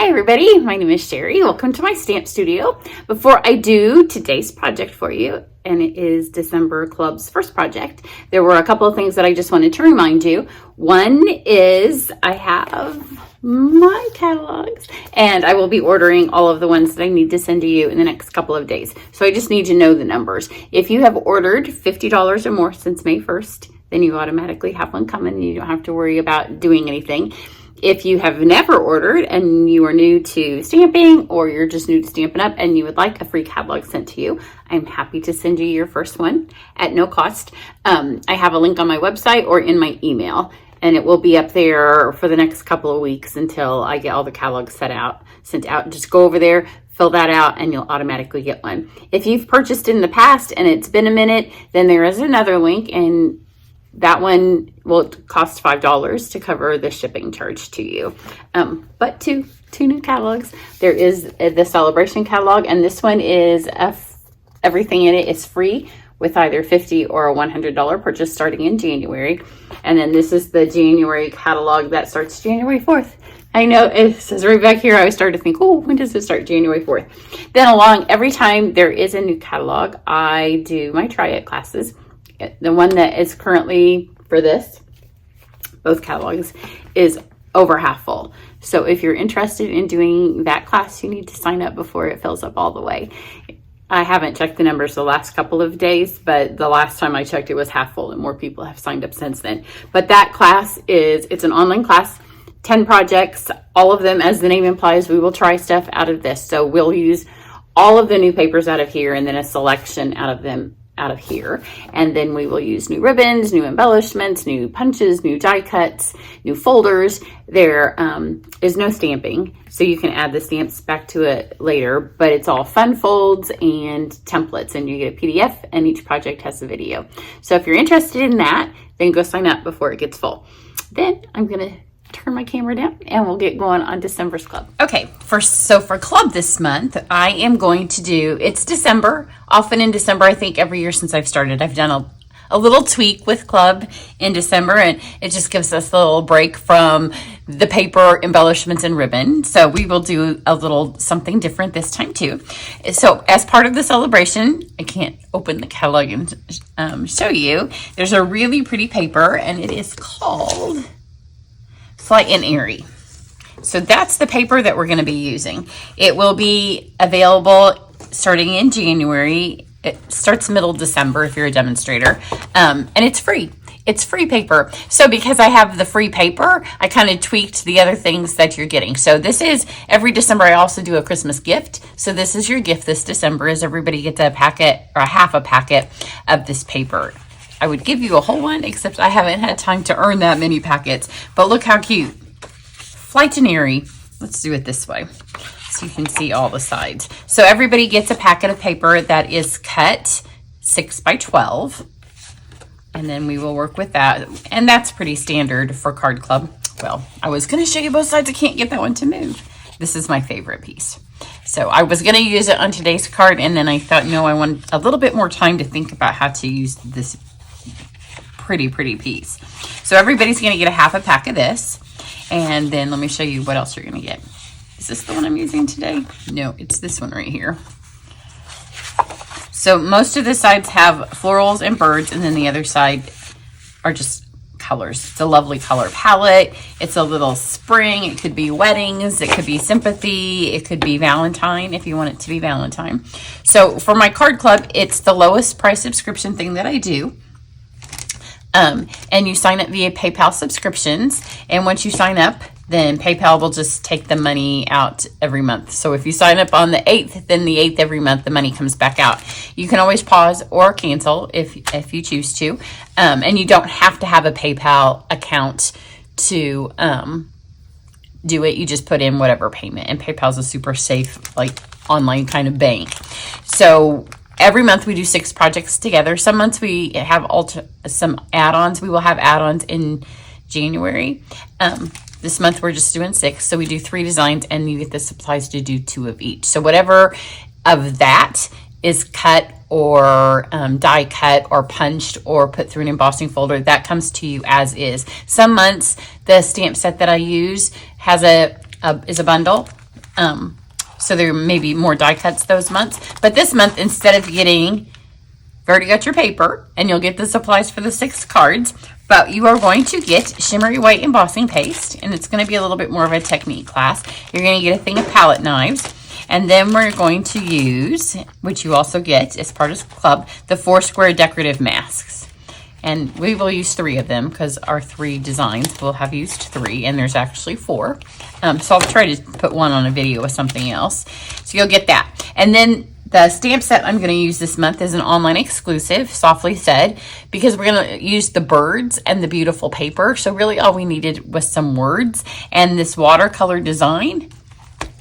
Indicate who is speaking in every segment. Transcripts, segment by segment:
Speaker 1: Hi everybody, my name is Sherry. Welcome to my stamp studio. Before I do today's project for you, and it is December Club's first project, there were a couple of things that I just wanted to remind you. One is I have my catalogs and I will be ordering all of the ones that I need to send to you in the next couple of days. So I just need to know the numbers. If you have ordered $50 or more since May 1st, then you automatically have one coming and you don't have to worry about doing anything. If you have never ordered and you are new to stamping, or you're just new to Stampin' Up! And you would like a free catalog sent to you, I'm happy to send you your first one at no cost. I have a link on my website or in my email, and it will be up there for the next couple of weeks until I get all the catalogs sent out. Just go over there, fill that out, and you'll automatically get one. If you've purchased in the past and it's been a minute, then there is another link, and that one will cost $5 to cover the shipping charge to you. But two new catalogs. There is the Saleabration catalog, and this one is everything in it is free with either $50 or a $100 purchase starting in January. And then this is the January catalog that starts January 4th. I know it says right back here, I started to think, oh, when does it start? January 4th. Then every time there is a new catalog, I do my try it classes. The one that is currently for this, both catalogs, is over half full. So if you're interested in doing that class, you need to sign up before it fills up all the way. I haven't checked the numbers the last couple of days, but the last time I checked, it was half full, and more people have signed up since then. But that class it's an online class, 10 projects, all of them, as the name implies, we will try stuff out of this. So we'll use all of the new papers out of here and then a selection out of here, and then we will use new ribbons, new embellishments, new punches, new die cuts, new folders. There is no stamping, so you can add the stamps back to it later, but it's all fun folds and templates, and you get a PDF, and each project has a video. So if you're interested in that, then go sign up before it gets full. Then I'm gonna turn my camera down and we'll get going on December's club. Okay, for club this month, I am going to do, it's December. Often in December, I think every year since I've started, I've done a little tweak with club in December, and it just gives us a little break from the paper, embellishments, and ribbon. So we will do a little something different this time too. So as part of the celebration, I can't open the catalog and show you, there's a really pretty paper, and it is called Flight and Airy. So that's the paper that we're going to be using. It will be available starting in January. It starts middle December if you're a demonstrator, and it's free. It's free paper. So because I have the free paper, I kind of tweaked the other things that you're getting. So this is every December. I also do a Christmas gift. So this is your gift this December, is everybody gets a packet or a half a packet of this paper. I would give you a whole one, except I haven't had time to earn that many packets. But look how cute. Flight and Airy. Let's do it this way so you can see all the sides. So everybody gets a packet of paper that is cut 6 by 12. And then we will work with that. And that's pretty standard for Card Club. Well, I was going to show you both sides. I can't get that one to move. This is my favorite piece. So I was going to use it on today's card, and then I thought, no, I want a little bit more time to think about how to use this pretty piece. So everybody's going to get a half a pack of this, and then let me show you what else you're going to get. Is this the one I'm using today? No, it's this one right here. So most of the sides have florals and birds, and then the other side are just colors. It's a lovely color palette. It's a little spring. It could be weddings. It could be sympathy. It could be Valentine if you want it to be Valentine. So for my Card Club, it's the lowest price subscription thing that I do. And you sign up via PayPal subscriptions. And once you sign up, then PayPal will just take the money out every month. So if you sign up on the 8th, then the 8th every month, the money comes back out. You can always pause or cancel if you choose to. And you don't have to have a PayPal account to do it. You just put in whatever payment. And PayPal's a super safe, like, online kind of bank. So every month we do 6 projects together. Some months we have some add-ons. We will have add-ons in January. This month we're just doing 6. So we do 3 designs, and you get the supplies to do 2 of each. So whatever of that is cut or die cut or punched or put through an embossing folder, that comes to you as is. Some months the stamp set that I use has is a bundle. So there may be more die cuts those months. But this month, instead of getting, you've already got your paper, and you'll get the supplies for the 6 cards, but you are going to get shimmery white embossing paste, and it's going to be a little bit more of a technique class. You're going to get a thing of palette knives, and then we're going to use, which you also get as part of the club, the 4 square decorative masks. And we will use 3 of them because our 3 designs will have used 3, and there's actually 4. So I'll try to put one on a video with something else. So you'll get that. And then the stamp set I'm going to use this month is an online exclusive, Softly Said, because we're going to use the birds and the beautiful paper. So really all we needed was some words and this watercolor design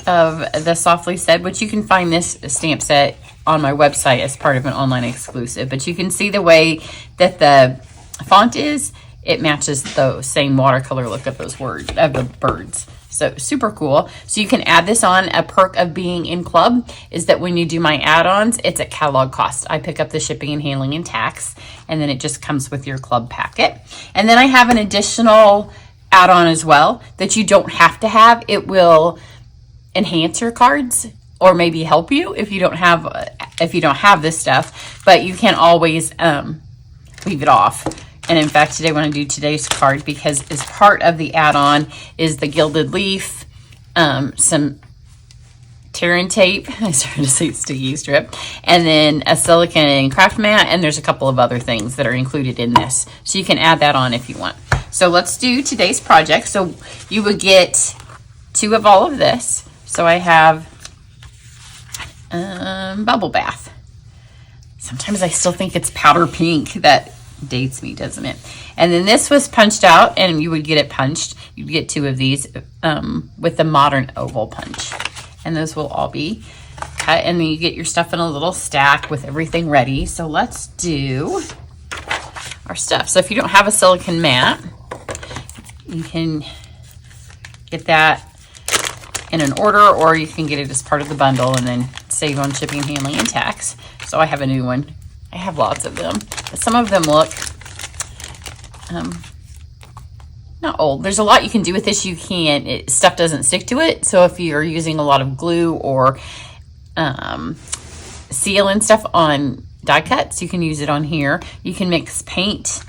Speaker 1: of the Softly Said, which you can find this stamp set on my website as part of an online exclusive. But you can see the way that the font is, it matches the same watercolor look of those words, of the birds. So super cool. So you can add this on. A perk of being in club is that when you do my add-ons, it's at catalog cost. I pick up the shipping and handling and tax, and then it just comes with your club packet. And then I have an additional add-on as well that you don't have to have. It will enhance your cards or maybe help you if you don't have this stuff, but you can always leave it off. And in fact, today I want to do today's card because as part of the add-on is the gilded leaf, some tear and tape, I started to say sticky strip, and then a silicone craft mat, and there's a couple of other things that are included in this. So you can add that on if you want. So let's do today's project. So you would get 2 of all of this. So I have bubble bath. Sometimes I still think it's powder pink. That dates me, doesn't it? And then this was punched out, and you would get it punched. You'd get 2 of these with the modern oval punch. And those will all be cut, and then you get your stuff in a little stack with everything ready. So let's do our stuff. So if you don't have a silicone mat, you can get that in an order, or you can get it as part of the bundle and then save on shipping, handling, and tax. So I have a new one. I have lots of them, but some of them look not old. There's a lot you can do with this. Stuff doesn't stick to it. So if you're using a lot of glue or seal and stuff on die cuts, you can use it on here. You can mix paint.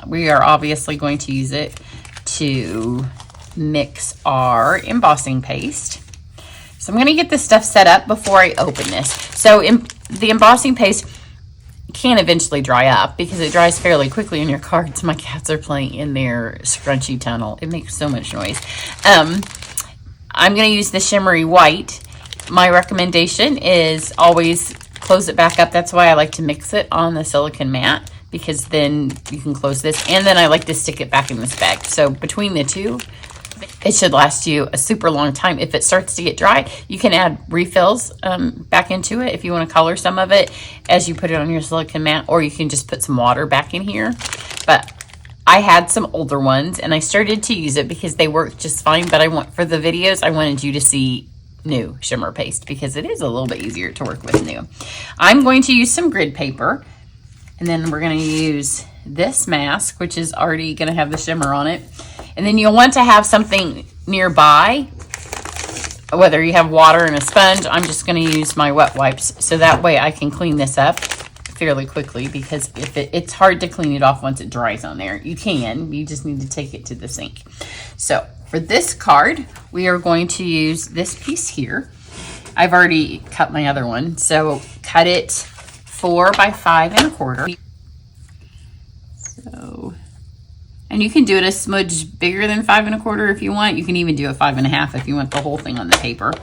Speaker 1: We are obviously going to use it to mix our embossing paste. So I'm going to get this stuff set up before I open this. So the embossing paste can eventually dry up because it dries fairly quickly in your cards. My cats are playing in their scrunchy tunnel. It makes so much noise. I'm going to use the shimmery white. My recommendation is always close it back up. That's why I like to mix it on the silicone mat, because then you can close this, and then I like to stick it back in this bag. So between the 2, it should last you a super long time. If it starts to get dry, you can add refills back into it if you want to color some of it as you put it on your silicone mat, or you can just put some water back in here. But I had some older ones, and I started to use it because they worked just fine, but for the videos, I wanted you to see new shimmer paste because it is a little bit easier to work with new. I'm going to use some grid paper, and then we're going to use this mask, which is already going to have the shimmer on it. And then you'll want to have something nearby, whether you have water and a sponge. I'm just going to use my wet wipes, so that way I can clean this up fairly quickly, because if it's hard to clean it off once it dries on there. You just need to take it to the sink. So for this card, we are going to use this piece here. I've already cut my other one, so cut it 4 by 5 1/4. So, and you can do it a smudge bigger than 5 1/4 if you want. You can even do a 5 1/2 if you want the whole thing on the paper.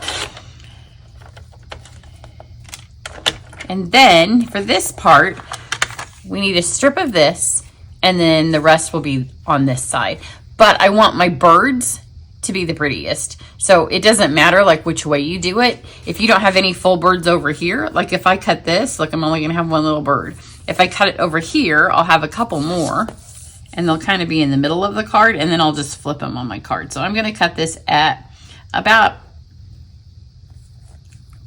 Speaker 1: And then for this part, we need a strip of this, and then the rest will be on this side. But I want my birds to be the prettiest. So it doesn't matter like which way you do it. If you don't have any full birds over here, like if I cut this, look, I'm only gonna have one little bird. If I cut it over here, I'll have a couple more, and they'll kind of be in the middle of the card, and then I'll just flip them on my card. So I'm gonna cut this at about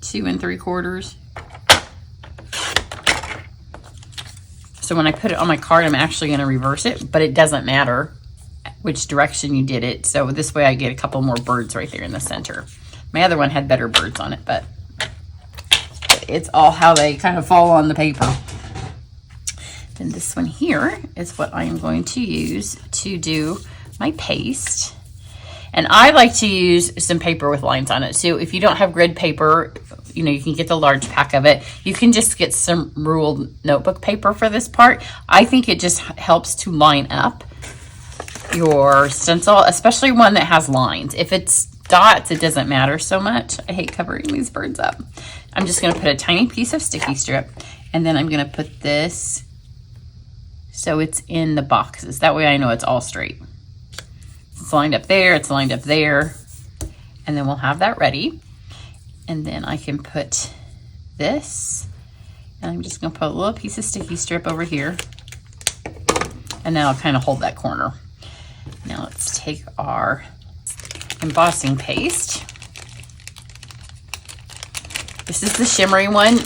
Speaker 1: 2 3/4. So when I put it on my card, I'm actually going to reverse it, but it doesn't matter which direction you did it. So this way I get a couple more birds right there in the center. My other one had better birds on it, but it's all how they kind of fall on the paper. Then this one here is what I am going to use to do my paste. And I like to use some paper with lines on it. So if you don't have grid paper, you know, you can get the large pack of it. You can just get some ruled notebook paper for this part. I think it just helps to line up your stencil, especially one that has lines. If it's dots, it doesn't matter so much. I hate covering these birds up. I'm just going to put a tiny piece of sticky strip, and then I'm going to put this so it's in the boxes. That way I know it's all straight. It's lined up there, it's lined up there, and then we'll have that ready. And then I can put this, and I'm just going to put a little piece of sticky strip over here, and then I'll kind of hold that corner. Now let's take our embossing paste. This is the shimmery one.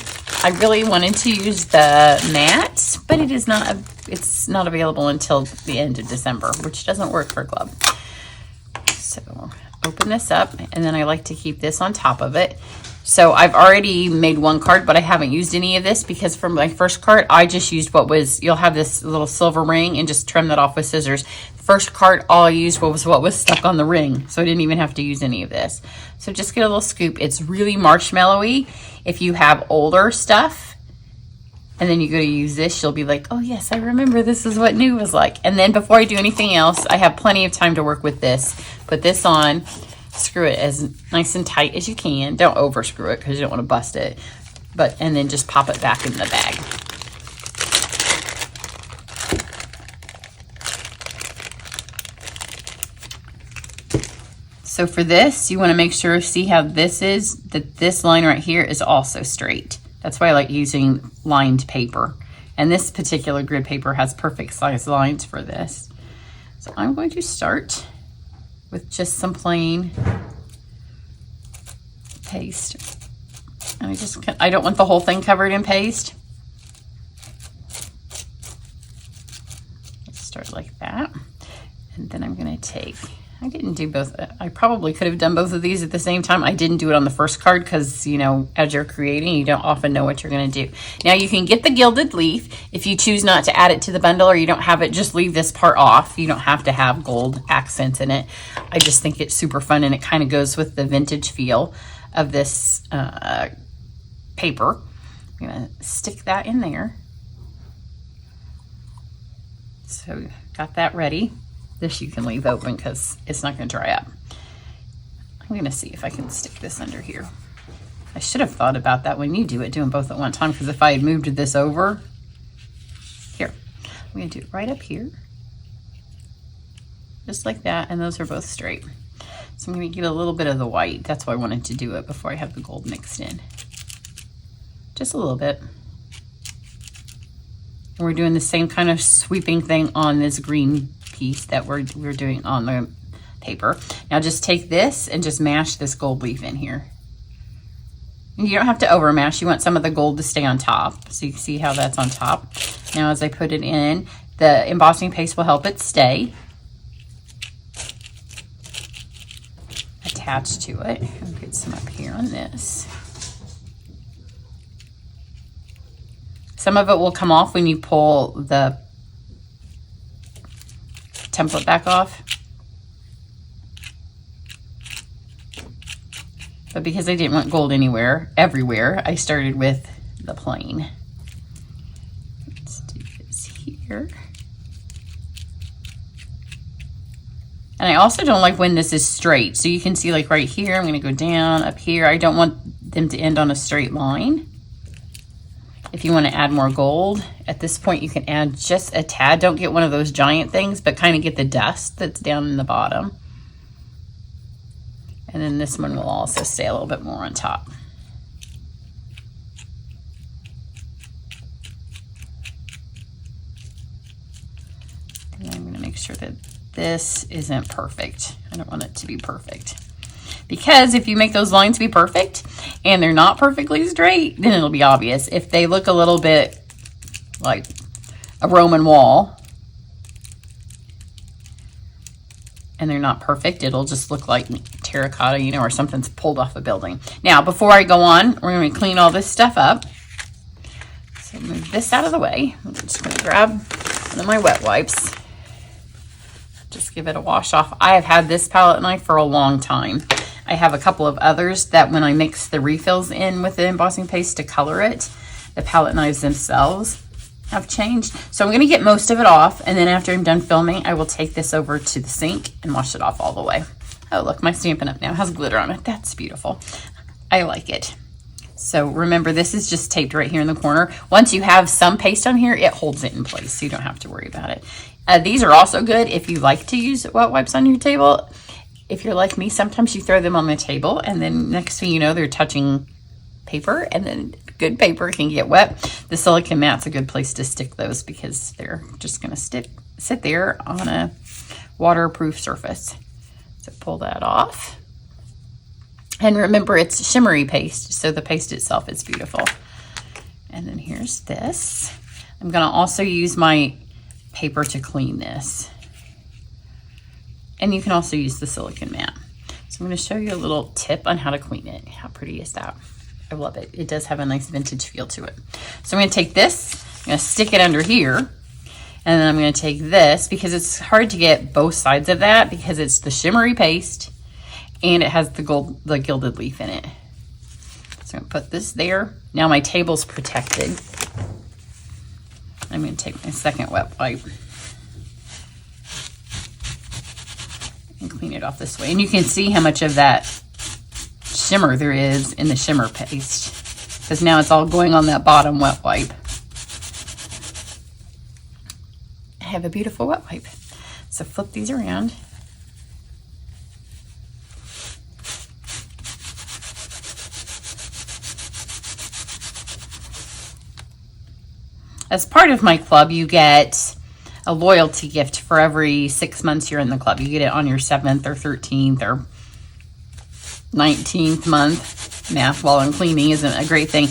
Speaker 1: I really wanted to use the matte, but it's not available until the end of December, which doesn't work for Club. So open this up, and then I like to keep this on top of it. So I've already made one card, but I haven't used any of this because for my first card, I just used what was, you'll have this little silver ring and just trim that off with scissors. First card, all I used was what was stuck on the ring. So I didn't even have to use any of this. So just get a little scoop. It's really marshmallowy. If you have older stuff and then you go to use this, you'll be like, oh yes, I remember this is what new was like. And then before I do anything else, I have plenty of time to work with this. Put this on. Screw it as nice and tight as you can. Don't over screw it because you don't want to bust it. And then just pop it back in the bag. So for this, you want to make sure, see how this is, that this line right here is also straight. That's why I like using lined paper. And this particular grid paper has perfect size lines for this. So I'm going to start with just some plain paste. And I don't want the whole thing covered in paste. Let's start like that. And then I'm going to take, I didn't do both. I probably could have done both of these at the same time. I didn't do it on the first card because, you know, as you're creating, you don't often know what you're going to do. Now you can get the gilded leaf if you choose not to add it to the bundle, or you don't have it, just leave this part off. You don't have to have gold accents in it. I just think it's super fun, and it kind of goes with the vintage feel of this paper. I'm going to stick that in there. So got that ready. This you can leave open because it's not going to dry up. I'm going to see if I can stick this under here. I should have thought about that when you do it, doing both at one time, because if I had moved this over, here, I'm going to do it right up here. Just like that, and those are both straight. So I'm going to get a little bit of the white. That's why I wanted to do it before I have the gold mixed in. Just a little bit. And we're doing the same kind of sweeping thing on this green piece that we're doing on the paper. Now just take this and just mash this gold leaf in here. And you don't have to over mash. You want some of the gold to stay on top. So you can see how that's on top. Now as I put it in, the embossing paste will help it stay attached to it. I'll get some up here on this. Some of it will come off when you pull the template back off. But because I didn't want gold everywhere, I started with the plain. Let's do this here. And I also don't like when this is straight. So you can see like right here, I'm going to go down up here. I don't want them to end on a straight line. If you want to add more gold, at this point you can add just a tad. Don't get one of those giant things, but kind of get the dust that's down in the bottom. And then this one will also stay a little bit more on top. And I'm going to make sure that this isn't perfect. I don't want it to be perfect. Because if you make those lines be perfect and they're not perfectly straight, then it'll be obvious. If they look a little bit like a Roman wall, and they're not perfect, it'll just look like terracotta, you know, or something's pulled off a building. Now, before I go on, we're going to clean all this stuff up. So move this out of the way. I'm just going to grab one of my wet wipes. Just give it a wash off. I have had this palette knife for a long time. I have a couple of others that when I mix the refills in with the embossing paste to color it, the palette knives themselves have changed. So I'm going to get most of it off, and then after I'm done filming, I will take this over to the sink and wash it off all the way. Oh, look, my Stampin' Up! Now has glitter on it. That's beautiful. I like it. So remember, this is just taped right here in the corner. Once you have some paste on here, it holds it in place, so you don't have to worry about it. These are also good if you like to use wet wipes on your table. If you're like me, sometimes you throw them on the table, and then next thing you know, they're touching paper, and then good paper can get wet. The silicone mat's a good place to stick those because they're just going to sit there on a waterproof surface. So pull that off. And remember, it's shimmery paste, so the paste itself is beautiful. And then here's this. I'm going to also use my paper to clean this. And you can also use the silicone mat. So I'm going to show you a little tip on how to clean it. How pretty is that? I love it. It does have a nice vintage feel to it. So I'm going to take this, I'm going to stick it under here, and then I'm going to take this, because it's hard to get both sides of that because it's the shimmery paste and it has the gilded leaf in it. So I'm going to put this there. Now my table's protected. I'm going to take my second wet wipe and clean it off this way. And you can see how much of that shimmer there is in the shimmer paste, because now it's all going on that bottom wet wipe. I have a beautiful wet wipe. So flip these around. As part of my club, you get a loyalty gift for every 6 months you're in the club. You get it on your 7th or 13th or 19th month. Math while I'm cleaning isn't a great thing.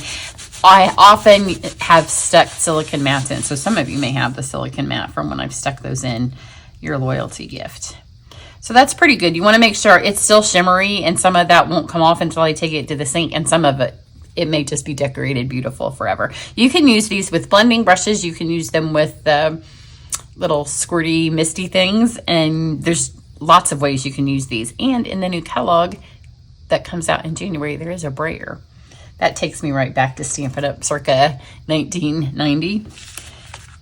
Speaker 1: I often have stuck silicone mats in, so some of you may have the silicone mat from when I've stuck those in your loyalty gift. So that's pretty good. You want to make sure it's still shimmery, and some of that won't come off until I take it to the sink, and some of it may just be decorated beautiful forever. You can use these with blending brushes. You can use them with little squirty, misty things, and there's lots of ways you can use these. And in the new catalog that comes out in January, there is a brayer. That takes me right back to Stampin' Up! Circa 1990.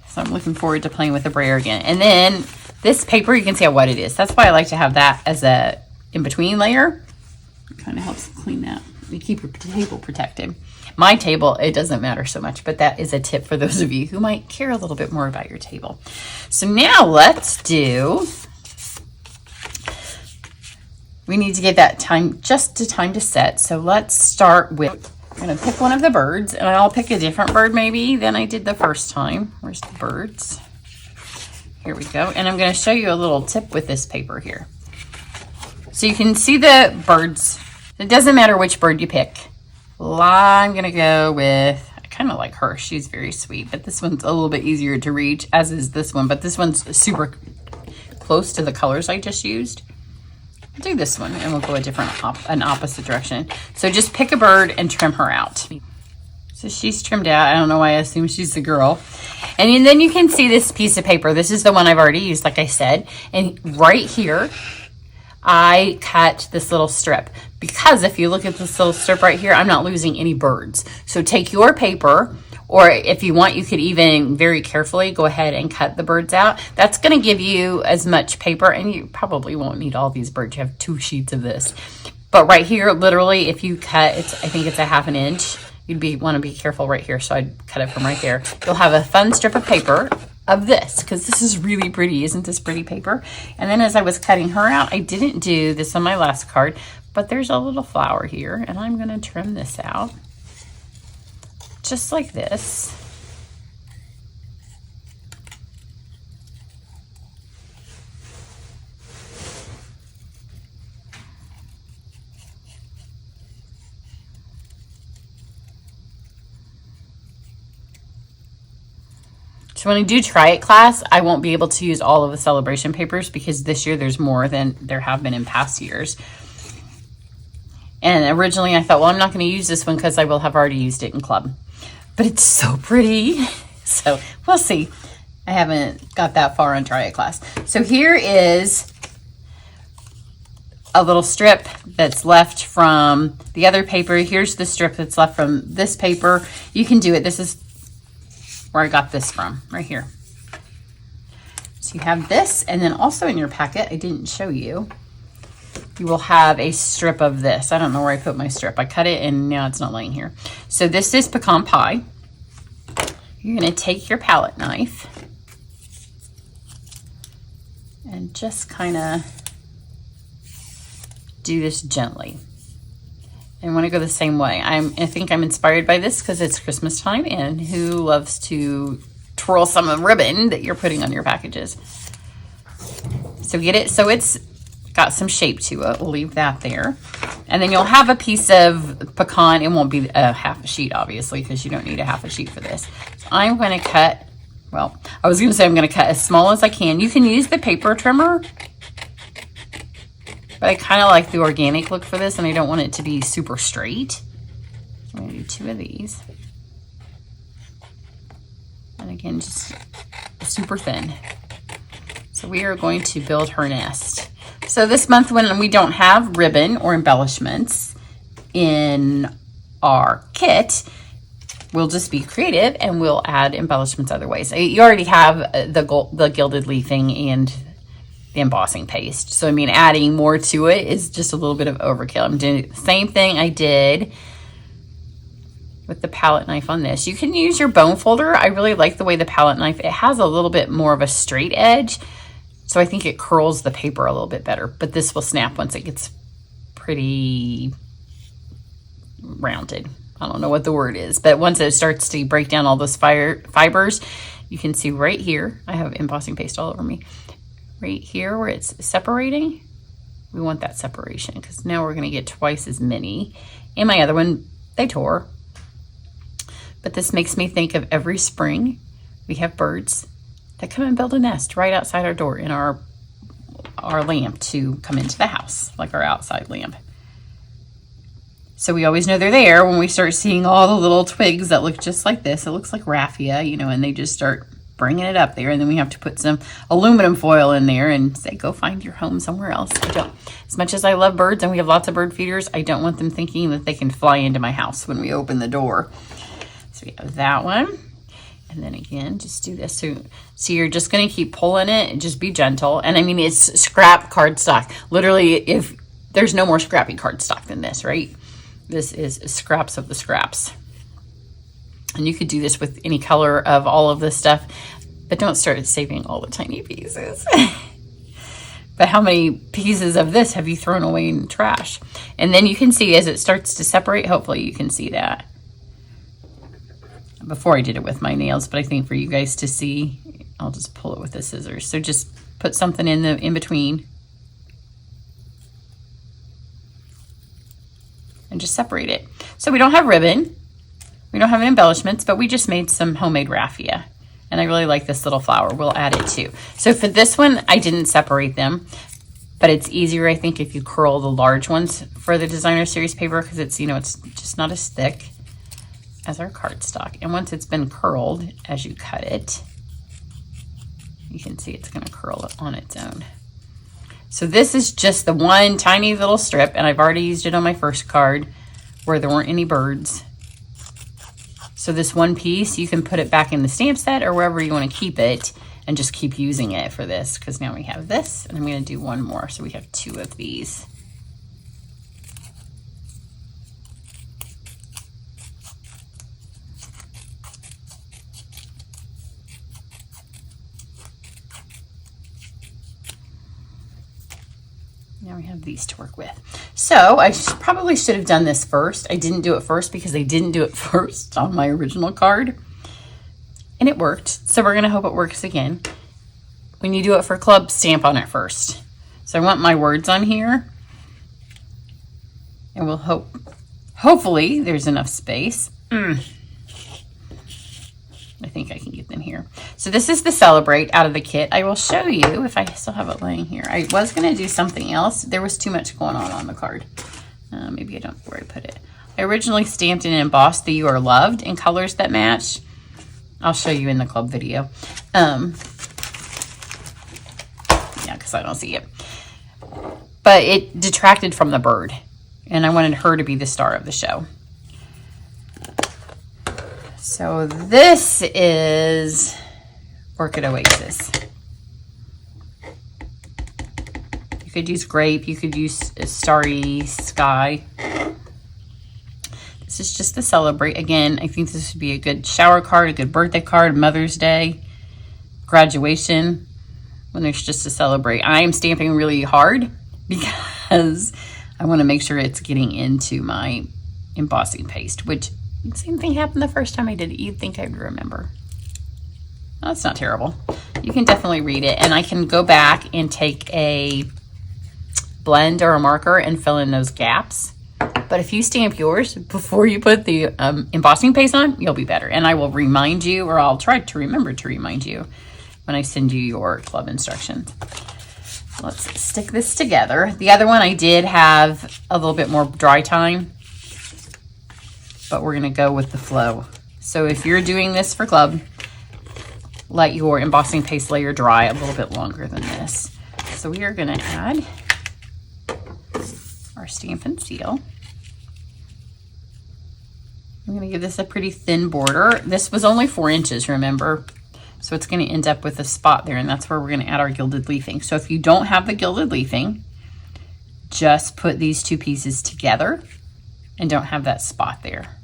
Speaker 1: So I'm looking forward to playing with the brayer again. And then this paper, you can see how wet it is. That's why I like to have that as a in-between layer. It kind of helps clean that. You keep your table protected. My table, it doesn't matter so much, but that is a tip for those of you who might care a little bit more about your table. So now let's do, we need to get that time, just the time to set. So let's start with, I'm going to pick one of the birds, and I'll pick a different bird maybe than I did the first time. Where's the birds? Here we go. And I'm going to show you a little tip with this paper here. So you can see the birds. It doesn't matter which bird you pick. I'm going to go with, I kind of like her. She's very sweet, but this one's a little bit easier to reach, as is this one. But this one's super close to the colors I just used. I'll do this one, and we'll go an opposite direction. So just pick a bird and trim her out. So she's trimmed out. I don't know why I assume she's the girl. And then you can see this piece of paper. This is the one I've already used, like I said. And right here, I cut this little strip, because if you look at this little strip right here, I'm not losing any birds. So take your paper, or if you want, you could even very carefully go ahead and cut the birds out. That's going to give you as much paper, and you probably won't need all these birds. You have 2 sheets of this. But right here, literally, if you cut, I think it's a 1/2 inch, you'd want to be careful right here. So I'd cut it from right there. You'll have a fun strip of paper of this, because this is really pretty. Isn't this pretty paper? And then as I was cutting her out, I didn't do this on my last card, but there's a little flower here, and I'm going to trim this out just like this. So when I do try it class, I won't be able to use all of the Saleabration papers because this year there's more than there have been in past years. And originally I thought, well, I'm not going to use this one because I will have already used it in club. But it's so pretty. So we'll see. I haven't got that far on try it class. So here is a little strip that's left from the other paper. Here's the strip that's left from this paper. You can do it. This is where I got this from, right here. So you have this, and then also in your packet, I didn't show you, you will have a strip of this. I don't know where I put my strip. I cut it and now it's not laying here. So this is pecan pie. You're gonna take your palette knife and just kind of do this gently. And I want to go the same way. I think I'm inspired by this because it's Christmas time, and who loves to twirl some ribbon that you're putting on your packages? So get it so it's got some shape to it. We'll leave that there. And then you'll have a piece of pecan. It won't be a half a sheet, obviously, because you don't need a half a sheet for this. So I'm going to cut, well, I was going to say I'm going to cut as small as I can. You can use the paper trimmer, but I kind of like the organic look for this, and I don't want it to be super straight. So I'm going to do 2 of these. And again, just super thin. So we are going to build her nest. So this month, when we don't have ribbon or embellishments in our kit, we'll just be creative and we'll add embellishments other ways. You already have the gilded leafing and the embossing paste. So, I mean, adding more to it is just a little bit of overkill. I'm doing the same thing I did with the palette knife on this. You can use your bone folder. I really like the way the palette knife, it has a little bit more of a straight edge. So I think it curls the paper a little bit better, but this will snap once it gets pretty rounded. I don't know what the word is, but once it starts to break down all those fibers, you can see right here, I have embossing paste all over me. Right here where it's separating, we want that separation because now we're going to get twice as many. And my other one, they tore. But this makes me think of every spring we have birds that come and build a nest right outside our door in our lamp to come into the house, like our outside lamp. So we always know they're there when we start seeing all the little twigs that look just like this. It looks like raffia, you know, and they just start bringing it up there, and then we have to put some aluminum foil in there and say, go find your home somewhere else. I don't, as much as I love birds and we have lots of bird feeders, I don't want them thinking that they can fly into my house when we open the door. So we have that one. And then again, just do this. So you're just going to keep pulling it and just be gentle. And I mean, it's scrap cardstock. Literally, if there's no more scrappy cardstock than this, right? This is scraps of the scraps. And you could do this with any color of all of this stuff, but don't start saving all the tiny pieces. But how many pieces of this have you thrown away in trash? And then you can see as it starts to separate, hopefully you can see that. Before I did it with my nails, but I think for you guys to see, I'll just pull it with the scissors. So just put something in between and just separate it. So we don't have ribbon. We don't have any embellishments, but we just made some homemade raffia. And I really like this little flower. We'll add it too. So for this one, I didn't separate them, but it's easier, I think, if you curl the large ones for the designer series paper because it's, you know, it's just not as thick as our cardstock. And once it's been curled, as you cut it, you can see it's going to curl it on its own. So this is just the one tiny little strip, and I've already used it on my first card where there weren't any birds. So this one piece, you can put it back in the stamp set or wherever you want to keep it and just keep using it for this, because now we have this, and I'm going to do one more. So we have 2 of these. Now we have these to work with. So I probably should have done this first. I didn't do it first because I didn't do it first on my original card. And it worked. So we're going to hope it works again. When you do it for club, stamp on it first. So I want my words on here. And we'll hopefully there's enough space. I think I can get them here. So this is the Celebrate out of the kit. I will show you if I still have it laying here. I was going to do something else. There was too much going on the card. Maybe I don't know where I put it. I originally stamped and embossed the You Are Loved in colors that match. I'll show you in the club video. Yeah, because I don't see it. But it detracted from the bird. And I wanted her to be the star of the show. So this is Orchid Oasis. You could use grape. You could use a starry sky. This is just to celebrate. Again, I think this would be a good shower card, a good birthday card, Mother's Day, graduation, when there's just to celebrate. I am stamping really hard because I want to make sure it's getting into my embossing paste, which same thing happened the first time I did it. You'd think I'd remember. Oh, that's not terrible. You can definitely read it, and I can go back and take a blend or a marker and fill in those gaps. But if you stamp yours before you put the embossing paste on, you'll be better. And I will remind you, or I'll try to remember to remind you when I send you your club instructions. Let's stick this together. The other one I did have a little bit more dry time, but we're going to go with the flow. So if you're doing this for club, let your embossing paste layer dry a little bit longer than this. So we are going to add our stamp and seal. I'm going to give this a pretty thin border. This was only 4 inches, remember? So it's going to end up with a spot there, and that's where we're going to add our gilded leafing. So if you don't have the gilded leafing, just put these 2 pieces together and don't have that spot there.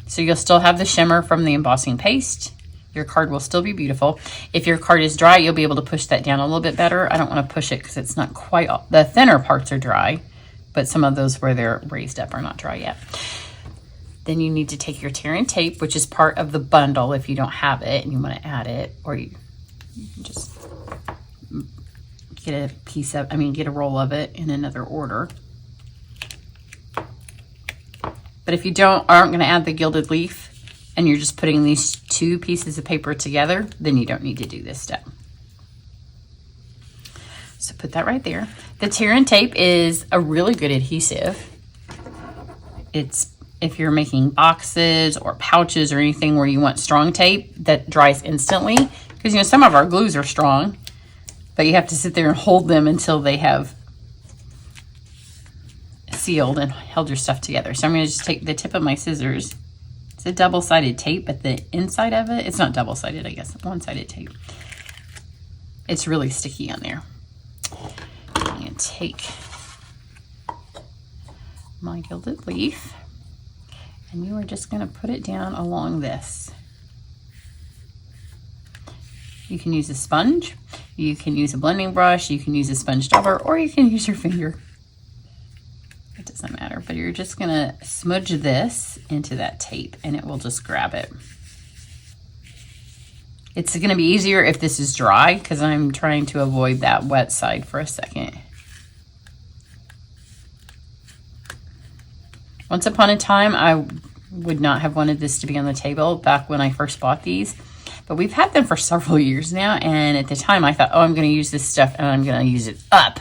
Speaker 1: So you'll still have the shimmer from the embossing paste. Your card will still be beautiful. If your card is dry, you'll be able to push that down a little bit better. I don't want to push it because it's not quite, the thinner parts are dry, but some of those where they're raised up are not dry yet. Then you need to take your tear and tape, which is part of the bundle if you don't have it and you want to add it, or you can just get a roll of it in another order. But if you aren't going to add the gilded leaf and you're just putting these 2 pieces of paper together, then you don't need to do this step. So put that right there. The tear and tape is a really good adhesive. It's if you're making boxes or pouches or anything where you want strong tape that dries instantly, because some of our glues are strong, but you have to sit there and hold them until they have sealed and held your stuff together. So I'm going to just take the tip of my scissors. It's a double-sided tape, but the inside of it, it's not double-sided, I guess, one-sided tape. It's really sticky on there. I'm going to take my gilded leaf, and you are just going to put it down along this. You can use a sponge, you can use a blending brush, you can use a sponge dauber, or you can use your finger. It doesn't matter, but you're just going to smudge this into that tape and it will just grab it. It's going to be easier if this is dry because I'm trying to avoid that wet side for a second. Once upon a time, I would not have wanted this to be on the table back when I first bought these, but we've had them for several years now, and at the time I thought, oh, I'm going to use this stuff and I'm going to use it up.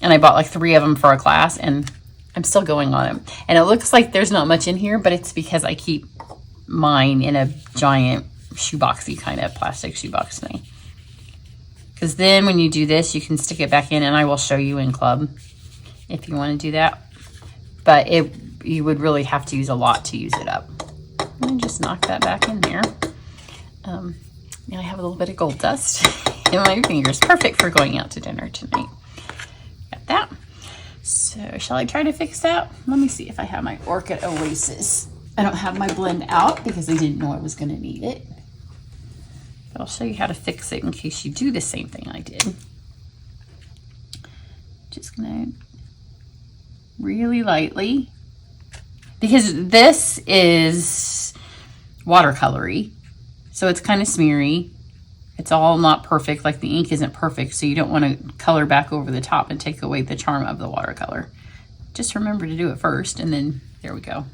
Speaker 1: And I bought like 3 of them for a class, and I'm still going on them. And it looks like there's not much in here, but it's because I keep mine in a giant shoeboxy kind of plastic shoebox thing. Because then when you do this, you can stick it back in, and I will show you in club if you want to do that. But you would really have to use a lot to use it up. And just knock that back in there. And I have a little bit of gold dust in my fingers. Perfect for going out to dinner tonight. Got that. So shall I try to fix that? Let me see if I have my Orchid Oasis. I don't have my blend out because I didn't know I was going to need it. But I'll show you how to fix it in case you do the same thing I did. Just going to really lightly, because this is watercolory, so it's kind of smeary. It's all not perfect, like the ink isn't perfect, so you don't want to color back over the top and take away the charm of the watercolor. Just remember to do it first, and then there we go.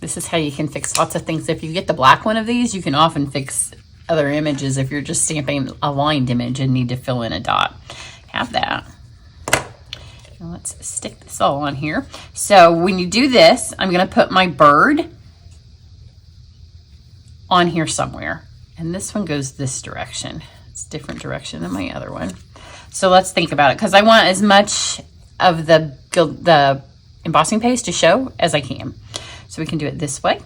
Speaker 1: This is how you can fix lots of things. If you get the black one of these, you can often fix other images if you're just stamping a lined image and need to fill in a dot. Have that. Now let's stick this all on here. So when you do this, I'm going to put my bird on here somewhere. And this one goes this direction. It's a different direction than my other one. So let's think about it, because I want as much of the embossing paste to show as I can. So we can do it this way.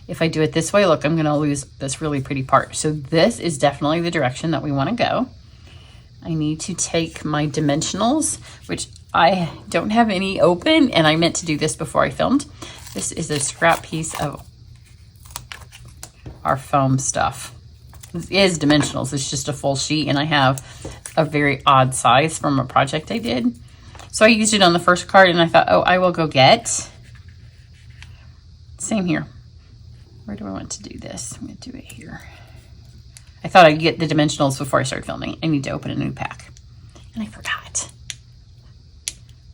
Speaker 1: If I do it this way, look, I'm going to lose this really pretty part. So this is definitely the direction that we want to go. I need to take my dimensionals, which I don't have any open, and I meant to do this before I filmed. This is a scrap piece of our foam stuff. This is dimensionals. It's just a full sheet, and I have a very odd size from a project I did. So I used it on the first card, and I thought, oh, I will go get. Same here. Where do I want to do this? I'm going to do it here. I thought I'd get the dimensionals before I started filming. I need to open a new pack. And I forgot.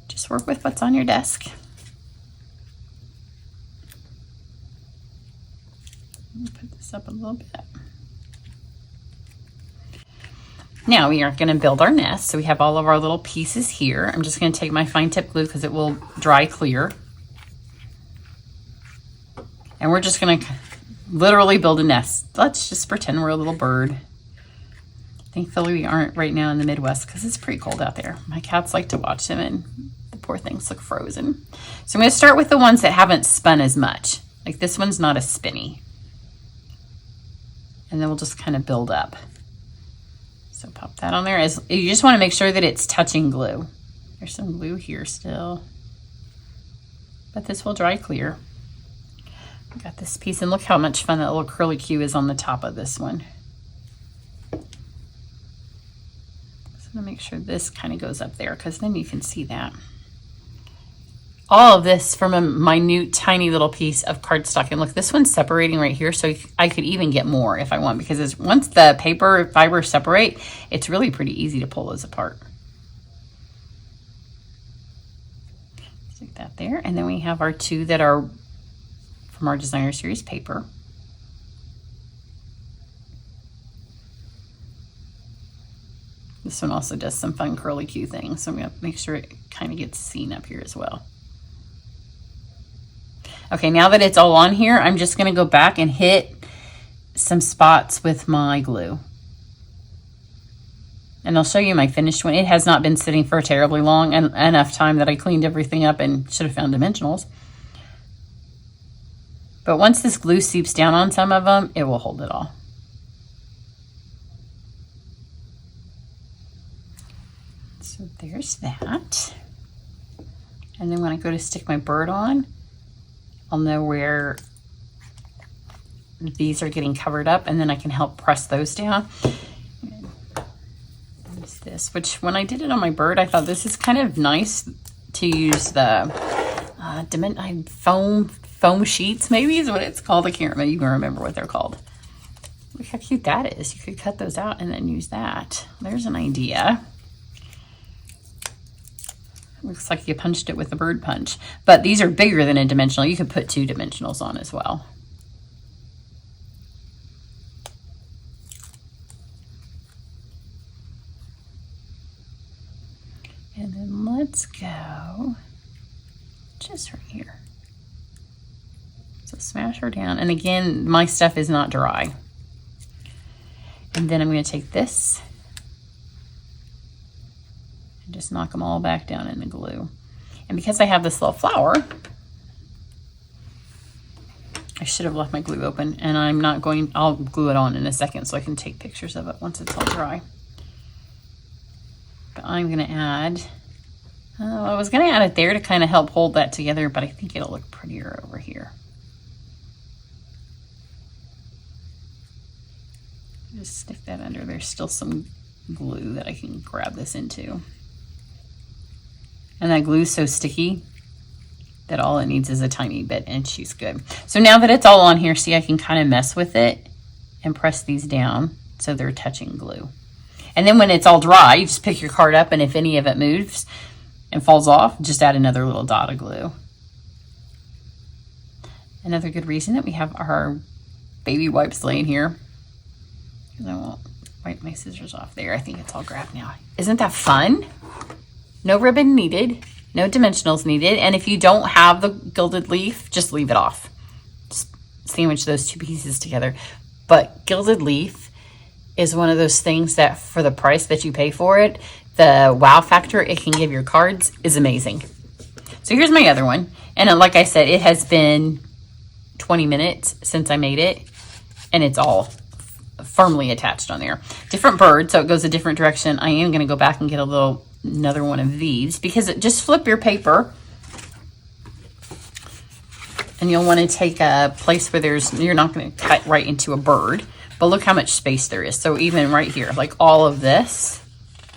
Speaker 1: Just work with what's on your desk. Let me put this up a little bit. Now we are going to build our nest. So we have all of our little pieces here. I'm just going to take my fine tip glue because it will dry clear. And we're just going to literally build a nest. Let's just pretend we're a little bird. Thankfully, we aren't right now in the Midwest because it's pretty cold out there. My cats like to watch them, and the poor things look frozen. So I'm going to start with the ones that haven't spun as much. Like this one's not as spinny. And then we'll just kind of build up. So pop that on there. You just want to make sure that it's touching glue. There's some glue here still. But this will dry clear. I got this piece, and look how much fun that little curly Q is on the top of this one. So I'm gonna make sure this kind of goes up there, because then you can see that. All of this from a minute, tiny little piece of cardstock. And look, this one's separating right here, so I could even get more if I want, because once the paper fibers separate, it's really pretty easy to pull those apart. Stick that there, and then we have our two that are from our designer series paper. This one also does some fun curly Q things, so I'm going to make sure it kind of gets seen up here as well. Okay, now that it's all on here, I'm just going to go back and hit some spots with my glue. And I'll show you my finished one. It has not been sitting for terribly long, and enough time that I cleaned everything up and should have found dimensionals. But once this glue seeps down on some of them, it will hold it all. So there's that. And then when I go to stick my bird on, I'll know where these are getting covered up, and then I can help press those down. There's this, which when I did it on my bird, I thought this is kind of nice to use the foam sheets, maybe is what it's called. I can't even remember what they're called. Look how cute that is. You could cut those out and then use that. There's an idea. Looks like you punched it with a bird punch. But these are bigger than a dimensional. You could put 2 dimensionals on as well. And then let's go just right here. So smash her down. And again, my stuff is not dry. And then I'm going to take this and just knock them all back down in the glue. And because I have this little flower, I should have left my glue open, and I'll glue it on in a second so I can take pictures of it once it's all dry. But I'm going to add, I was going to add it there to kind of help hold that together, but I think it'll look prettier over here. Just stick that under. There's still some glue that I can grab this into. And that glue is so sticky that all it needs is a tiny bit, and she's good. So now that it's all on here, see, I can kind of mess with it and press these down so they're touching glue. And then when it's all dry, you just pick your card up, and if any of it moves and falls off, just add another little dot of glue. Another good reason that we have our baby wipes laying here. I won't wipe my scissors off there. I think it's all grabbed now. Isn't that fun? No ribbon needed, no dimensionals needed. And if you don't have the gilded leaf, just leave it off. Just sandwich those two pieces together. But gilded leaf is one of those things that for the price that you pay for it, the wow factor it can give your cards is amazing. So here's my other one. And like I said, it has been 20 minutes since I made it, and it's all firmly attached on there. Different bird, so it goes a different direction. I am going to go back and get another one of these, because just flip your paper, and you'll want to take a place where you're not going to cut right into a bird, but look how much space there is. So even right here, like all of this,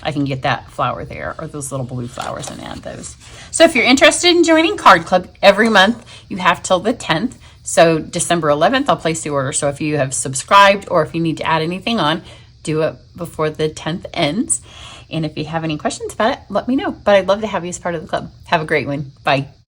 Speaker 1: I can get that flower there, or those little blue flowers, and add those. So if you're interested in joining Card Club, every month you have till the 10th. So December 11th, I'll place the order. So if you have subscribed, or if you need to add anything on, do it before the 10th ends. And if you have any questions about it, let me know. But I'd love to have you as part of the club. Have a great one. Bye.